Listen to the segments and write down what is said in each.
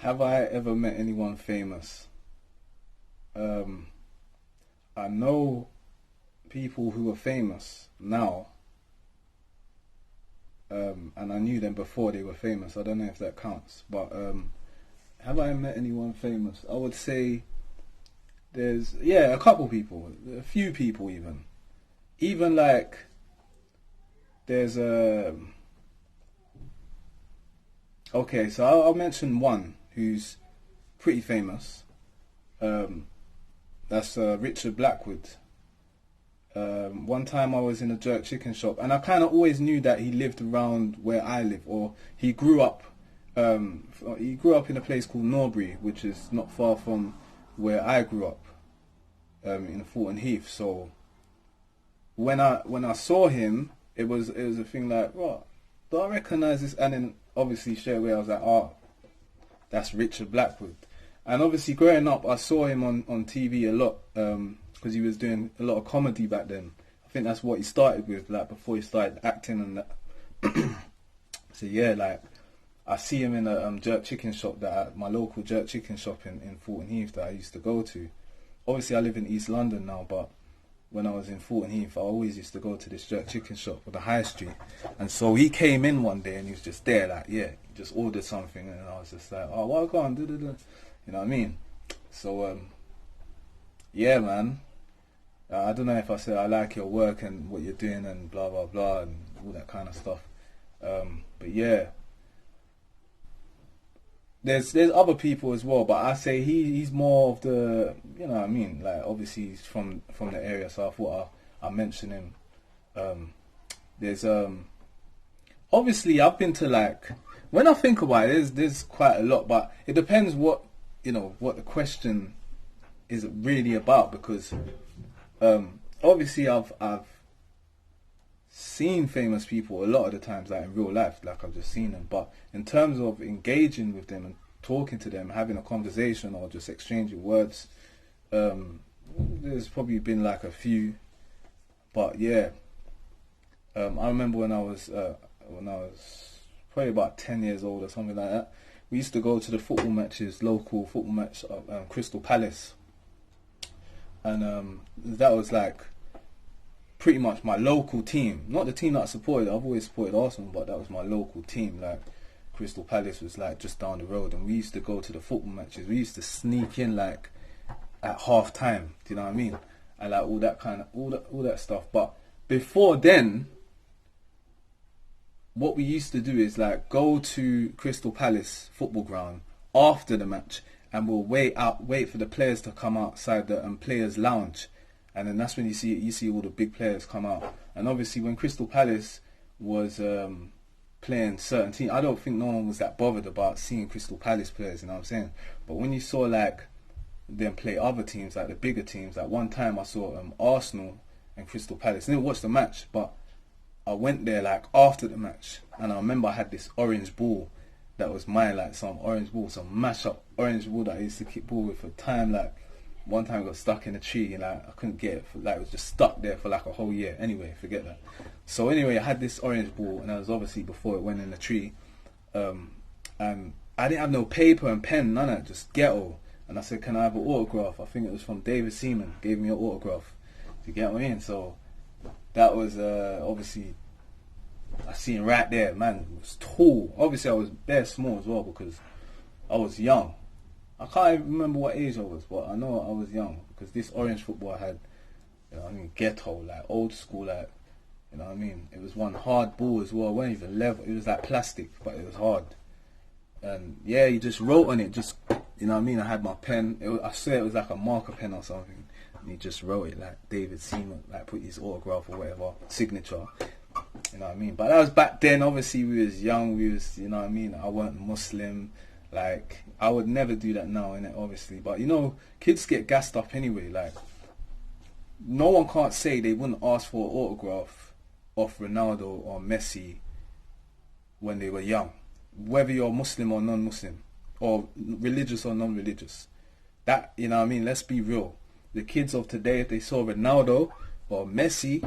Have I ever met anyone famous? Um, I know people who are famous now, and I knew them before they were famous. I don't know if that counts, but have I met anyone famous? I would say there's a couple people, a few people even. Even like there's a okay, so I'll mention one who's pretty famous. Um, that's Richard Blackwood. One time I was in a jerk chicken shop, and I kind of always knew that he lived around where I live, or he grew up. He grew up in a place called Norbury, which is not far from where I grew up, in Fulton Heath. So when I saw him, it was a thing like, what? Do I recognize this? And then obviously straight away I was like, oh, that's Richard Blackwood. And obviously growing up, I saw him on TV a lot because he was doing a lot of comedy back then. I think that's what he started with, like before he started acting and that. So yeah, like I see him in a jerk chicken shop my local jerk chicken shop in Fulton Heath that I used to go to. Obviously, I live in East London now, but when I was in Fulton Heath, I always used to go to this jerk chicken shop on the high street. And so he came in one day and he was just there, like, yeah, he just ordered something, and I was just like, oh, what go on, you know what I mean? So yeah, man. I don't know if I said I like your work and what you're doing and blah blah blah and all that kind of stuff. But yeah, there's other people as well, but I say he's more of the, you know what I mean, like obviously he's from the area, so I thought I'll mention him. There's obviously I've been to, like, when I think about it, there's quite a lot, but it depends what the question is really about, because obviously I've seen famous people a lot of the times, like in real life, like I've just seen them. But in terms of engaging with them and talking to them, having a conversation or just exchanging words, there's probably been like a few. But yeah, I remember when I was probably about 10 years old or something like that. We used to go to the football matches, local football match at Crystal Palace, and that was like pretty much my local team. Not the team that I supported. I've always supported Arsenal, but that was my local team. Like Crystal Palace was like just down the road, and we used to go to the football matches. We used to sneak in like at half time. Do you know what I mean? And like all that stuff. But before then, what we used to do is like go to Crystal Palace football ground after the match, and we'll wait for the players to come outside the players lounge. And then that's when you see all the big players come out. And obviously when Crystal Palace was playing certain teams, I don't think no one was that bothered about seeing Crystal Palace players, you know what I'm saying? But when you saw like them play other teams, like the bigger teams, like one time I saw Arsenal and Crystal Palace. I didn't watch the match, but I went there like after the match, and I remember I had this orange ball that was mine, like some orange ball, some mash up orange ball that I used to kick ball with for time. Like one time I got stuck in a tree and like I couldn't get it, it was just stuck there for like a whole year. Anyway, forget that. So anyway, I had this orange ball, and that was obviously before it went in the tree, and I didn't have no paper and pen, none of that, just ghetto. And I said, can I have an autograph? I think it was from David Seaman, gave me an autograph. You get what I mean? So that was obviously, I seen right there, man, it was tall. Obviously I was bare small as well because I was young. I can't even remember what age I was, but I know I was young because this orange football I had, you know what I mean, ghetto, like old school, like, you know what I mean. It was one hard ball as well. It wasn't even level. It was like plastic, but it was hard. And yeah, he just wrote on it, just, you know what I mean. I had my pen. I swear it was like a marker pen or something. And he just wrote it like David Seaman, like put his autograph or whatever, signature. You know what I mean? But that was back then. Obviously, we was young. We was, you know what I mean. I weren't Muslim. Like, I would never do that now, innit, obviously. But, you know, kids get gassed up anyway. Like, no one can't say they wouldn't ask for an autograph of Ronaldo or Messi when they were young. Whether you're Muslim or non-Muslim, or religious or non-religious. That, you know what I mean, let's be real. The kids of today, if they saw Ronaldo or Messi,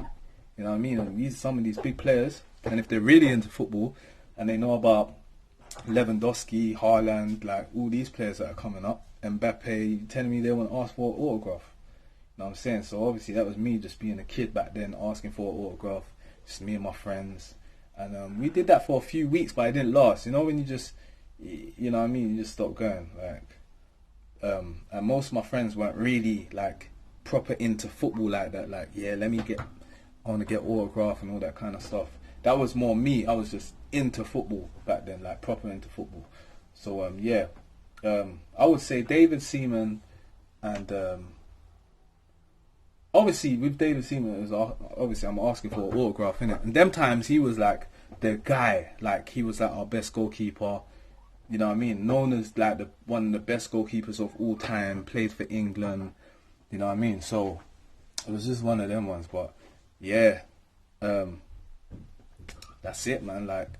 you know what I mean, and some of these big players, and if they're really into football, and they know about Lewandowski, Haaland, like all these players that are coming up. Mbappe telling me they want to ask for an autograph. You know what I'm saying? So obviously that was me just being a kid back then asking for an autograph. Just me and my friends. And we did that for a few weeks, but it didn't last. You know when you just, you know what I mean? You just stop going. And most of my friends weren't really like proper into football like that. Like, yeah, I want to get autograph and all that kind of stuff. That was more me. I was just into football back then, like proper into football. So yeah, I would say David Seaman, and obviously with David Seaman, it was obviously I'm asking for an autograph, innit? And them times he was like the guy, like he was like our best goalkeeper. You know what I mean? Known as like one of the best goalkeepers of all time. Played for England. You know what I mean? So it was just one of them ones. But yeah, that's it, man. Like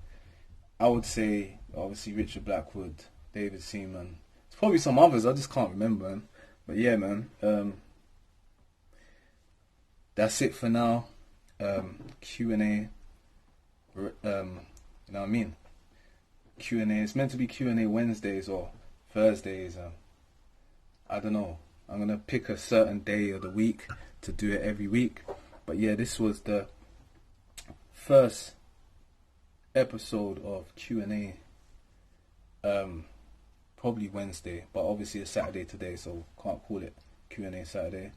I would say, obviously Richard Blackwood, David Seaman. There's probably some others. I just can't remember them. But yeah, man. That's it for now. Q&A. You know what I mean? Q&A. It's meant to be Q&A Wednesdays or Thursdays. I don't know. I'm going to pick a certain day of the week to do it every week. But yeah, this was the first episode of Q&A. Probably Wednesday, but obviously it's Saturday today, so can't call it Q&A Saturday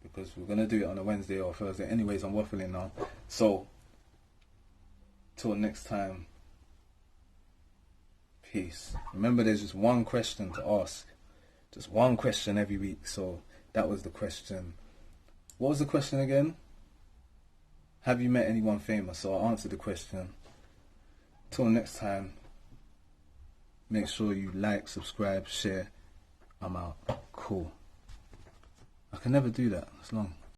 because we're going to do it on a Wednesday or Thursday. Anyways, I'm waffling now. So, till next time. Peace. Remember, there's just one question to ask. Just one question every week. So that was the question. What was the question again? Have you met anyone famous? So I answered the question. Till next time. Make sure you like, subscribe, share. I'm out. Cool. I can never do that. It's long.